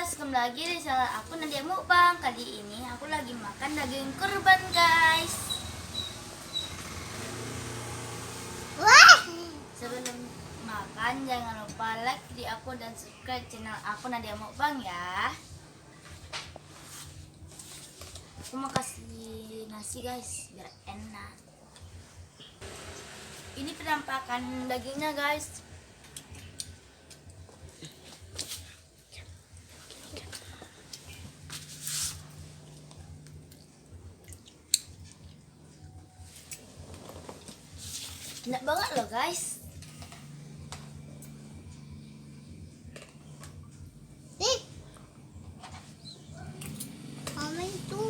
guys, kembali lagi di channel aku Nadia Mukbang. Kali ini aku lagi makan daging kurban guys. Wah. Sebelum makan jangan lupa like video aku dan subscribe channel aku Nadia Mukbang ya. Aku mau kasih nasi guys biar enak. Ini penampakan dagingnya guys. Enak banget loh guys. Mama itu.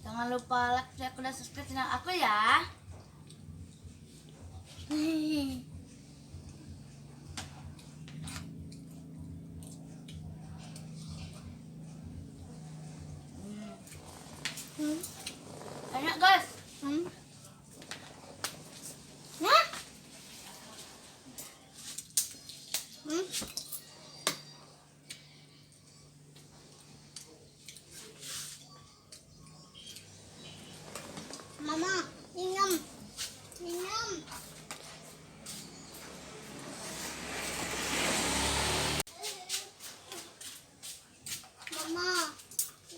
Jangan lupa like dan subscribe channel aku ya. Enak guys. Nah. Mama, minum. Minum. Mama,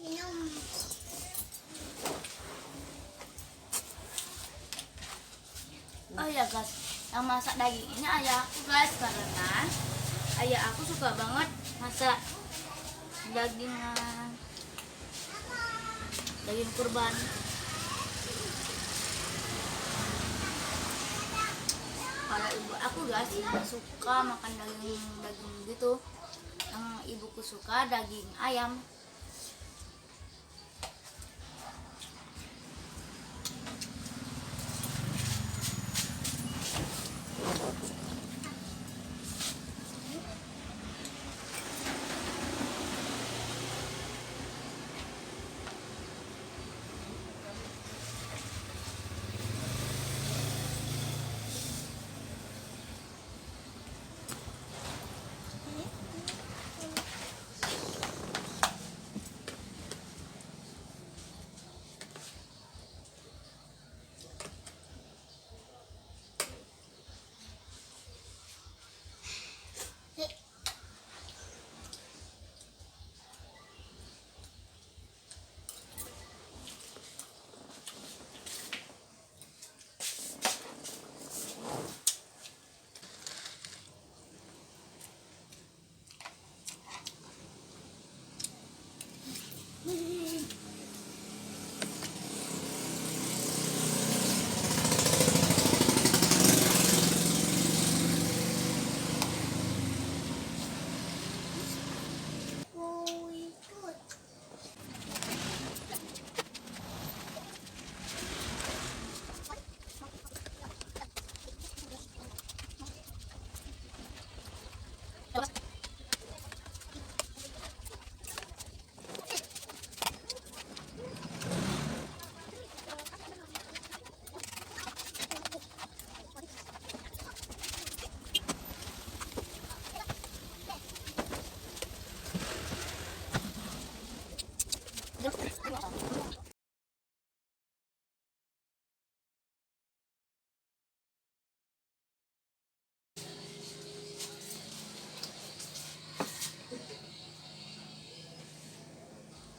minum. Oh ya guys, yang masak daging ini ayah aku guys, karena ayah aku suka banget masak daging kurban. Kalau ibu aku guys nggak suka makan daging gitu. Yang ibuku suka daging ayam.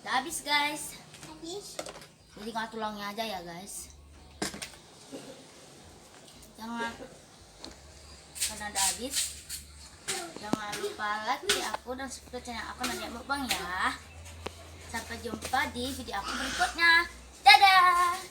Udah habis guys. Habis. Jadi tinggal tulangnya aja ya guys. Jangan karena udah habis. Jangan lupa like video aku dan subscribe channel aku Nadia Mukbang ya. Sampai jumpa di video aku berikutnya. Dadah.